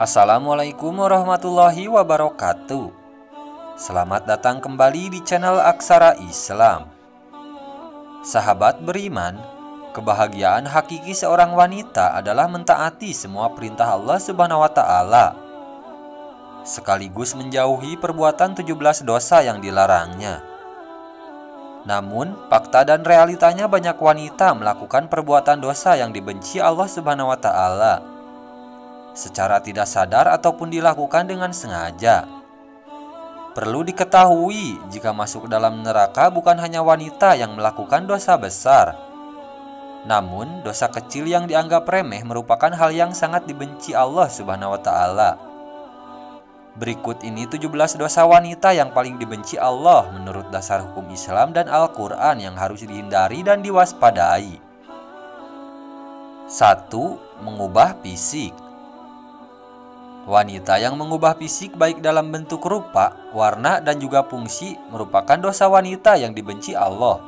Assalamualaikum warahmatullahi wabarakatuh. Selamat datang kembali di channel Aksara Islam. Sahabat beriman, kebahagiaan hakiki seorang wanita adalah mentaati semua perintah Allah Subhanahu wa taala, sekaligus menjauhi perbuatan 17 dosa yang dilarangnya. Namun, fakta dan realitanya banyak wanita melakukan perbuatan dosa yang dibenci Allah Subhanahu wa taala secara tidak sadar ataupun dilakukan dengan sengaja. Perlu diketahui, jika masuk dalam neraka bukan hanya wanita yang melakukan dosa besar, namun dosa kecil yang dianggap remeh merupakan hal yang sangat dibenci Allah Subhanahu wa taala. Berikut ini 17 dosa wanita yang paling dibenci Allah menurut dasar hukum Islam dan Al-Quran yang harus dihindari dan diwaspadai. 1. Mengubah fisik. Wanita yang mengubah fisik baik dalam bentuk rupa, warna, dan juga fungsi merupakan dosa wanita yang dibenci Allah.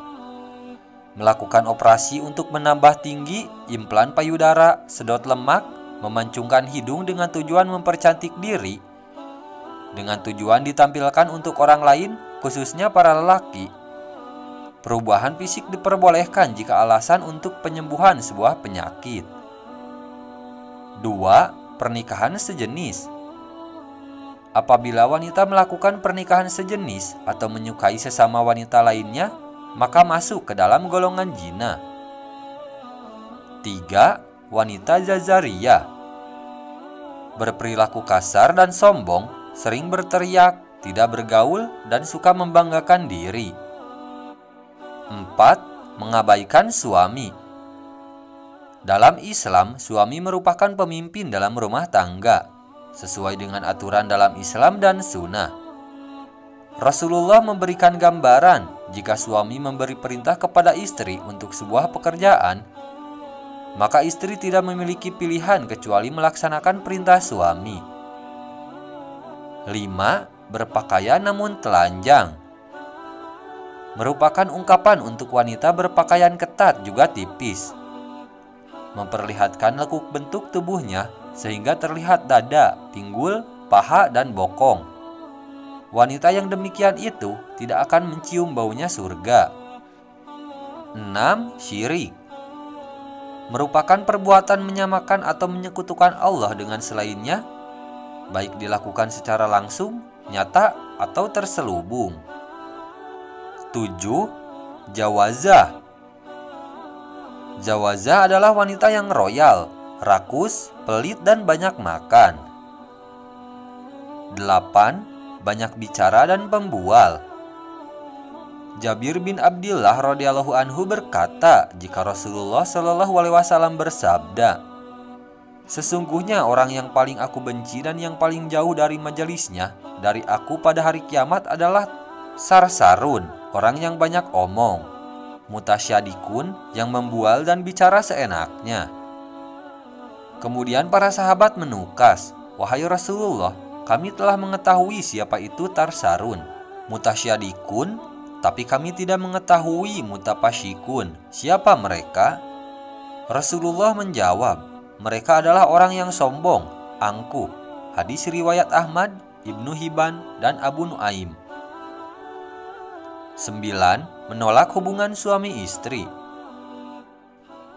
Melakukan operasi untuk menambah tinggi, implan payudara, sedot lemak, memancungkan hidung dengan tujuan mempercantik diri, dengan tujuan ditampilkan untuk orang lain, khususnya para lelaki. Perubahan fisik diperbolehkan jika alasan untuk penyembuhan sebuah penyakit. 2. Pernikahan sejenis. Apabila wanita melakukan pernikahan sejenis atau menyukai sesama wanita lainnya, maka masuk ke dalam golongan zina. 3. Wanita jazariyah. Berperilaku kasar dan sombong, sering berteriak, tidak bergaul, dan suka membanggakan diri. 4. Mengabaikan suami. Dalam Islam, suami merupakan pemimpin dalam rumah tangga, sesuai dengan aturan dalam Islam dan sunnah. Rasulullah memberikan gambaran, jika suami memberi perintah kepada istri untuk sebuah pekerjaan, maka istri tidak memiliki pilihan kecuali melaksanakan perintah suami. 5. Berpakaian namun telanjang. Merupakan ungkapan untuk wanita berpakaian ketat juga tipis, memperlihatkan lekuk bentuk tubuhnya sehingga terlihat dada, pinggul, paha, dan bokong. Wanita yang demikian itu tidak akan mencium baunya surga. 6. Syirik. Merupakan perbuatan menyamakan atau menyekutukan Allah dengan selainnya, baik dilakukan secara langsung, nyata, atau terselubung. 7. Jawazah. Jawazah adalah wanita yang royal, rakus, pelit, dan banyak makan. 8. Banyak bicara dan pembual. Jabir bin Abdillah radhiyallahu anhu berkata, jika Rasulullah shallallahu alaihi wasallam bersabda, "Sesungguhnya orang yang paling aku benci dan yang paling jauh dari majelisnya dari aku pada hari kiamat adalah sarsarun, orang yang banyak omong, mutasyadikun, yang membual dan bicara seenaknya." Kemudian para sahabat menukas, "Wahai Rasulullah, kami telah mengetahui siapa itu tarsarun, mutasyadikun, tapi kami tidak mengetahui mutapasyikun. Siapa mereka?" Rasulullah menjawab, "Mereka adalah orang yang sombong, angkuh." Hadis riwayat Ahmad, Ibnu Hibban, dan Abu Nuaim. 9. Menolak hubungan suami istri.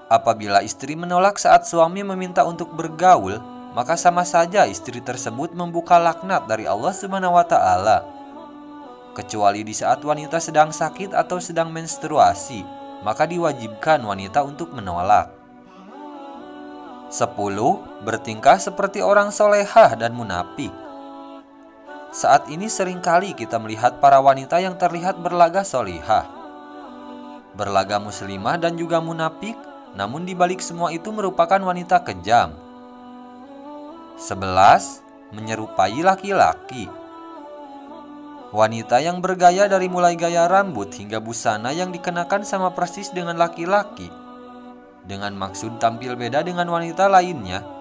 Apabila istri menolak saat suami meminta untuk bergaul, maka sama saja istri tersebut membuka laknat dari Allah Subhanahu wa taala. Kecuali di saat wanita sedang sakit atau sedang menstruasi, maka diwajibkan wanita untuk menolak. 10. Bertingkah seperti orang solehah dan munafik. Saat ini seringkali kita melihat para wanita yang terlihat berlagak solihah, berlagak muslimah, dan juga munafik, namun di balik semua itu merupakan wanita kejam. 11. Menyerupai laki-laki. Wanita yang bergaya dari mulai gaya rambut hingga busana yang dikenakan sama persis dengan laki-laki, dengan maksud tampil beda dengan wanita lainnya.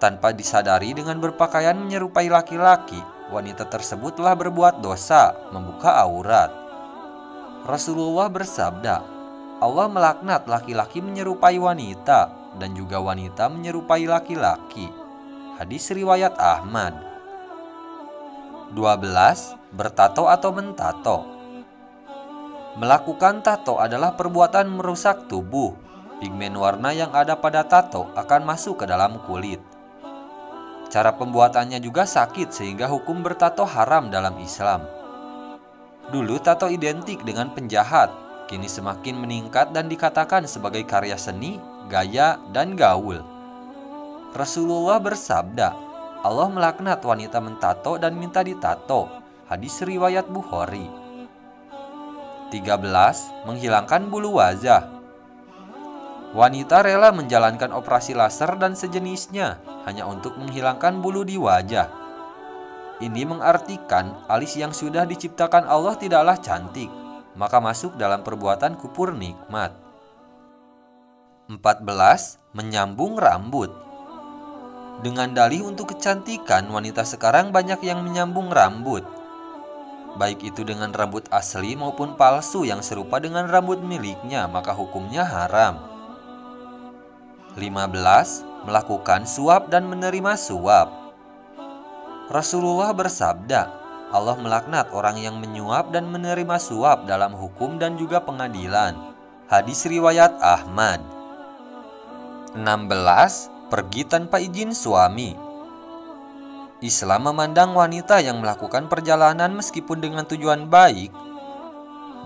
Tanpa disadari dengan berpakaian menyerupai laki-laki, wanita tersebut telah berbuat dosa, membuka aurat. Rasulullah bersabda, Allah melaknat laki-laki menyerupai wanita dan juga wanita menyerupai laki-laki. Hadis riwayat Ahmad. 12. Bertato atau mentato. Melakukan tato adalah perbuatan merusak tubuh. Pigmen warna yang ada pada tato akan masuk ke dalam kulit. Cara pembuatannya juga sakit sehingga hukum bertato haram dalam Islam. Dulu tato identik dengan penjahat, kini semakin meningkat dan dikatakan sebagai karya seni, gaya, dan gaul. Rasulullah bersabda, Allah melaknat wanita mentato dan minta ditato. Hadis riwayat Bukhari. 13. Menghilangkan bulu wajah. Wanita rela menjalankan operasi laser dan sejenisnya hanya untuk menghilangkan bulu di wajah. Ini mengartikan alis yang sudah diciptakan Allah tidaklah cantik, maka masuk dalam perbuatan kufur nikmat. 14. Menyambung rambut. Dengan dalih untuk kecantikan, wanita sekarang banyak yang menyambung rambut. Baik itu dengan rambut asli maupun palsu yang serupa dengan rambut miliknya, maka hukumnya haram. 15. Melakukan suap dan menerima suap. Rasulullah bersabda, Allah melaknat orang yang menyuap dan menerima suap dalam hukum dan juga pengadilan. Hadis riwayat Ahmad. 16. Pergi tanpa izin suami. Islam memandang wanita yang melakukan perjalanan meskipun dengan tujuan baik.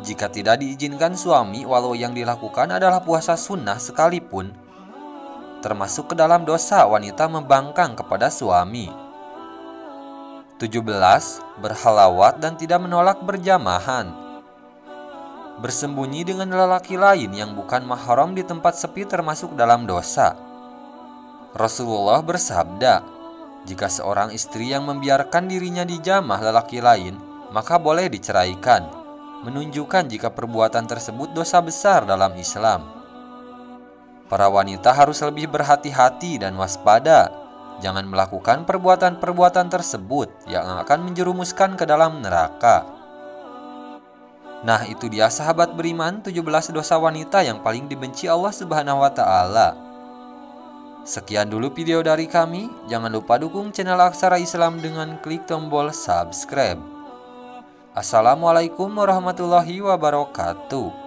Jika tidak diizinkan suami, walau yang dilakukan adalah puasa sunnah sekalipun, termasuk ke dalam dosa wanita membangkang kepada suami. 17. Berhalawat dan tidak menolak berjamahan. Bersembunyi dengan lelaki lain yang bukan mahram di tempat sepi termasuk dalam dosa. Rasulullah bersabda, jika seorang istri yang membiarkan dirinya dijamah lelaki lain, maka boleh diceraikan, menunjukkan jika perbuatan tersebut dosa besar dalam Islam. Para wanita harus lebih berhati-hati dan waspada. Jangan melakukan perbuatan-perbuatan tersebut yang akan menjerumuskan ke dalam neraka. Nah, itu dia sahabat beriman, 17 dosa wanita yang paling dibenci Allah Subhanahu wa Ta'ala. Sekian dulu video dari kami. Jangan lupa dukung channel Aksara Islam dengan klik tombol subscribe. Assalamualaikum warahmatullahi wabarakatuh.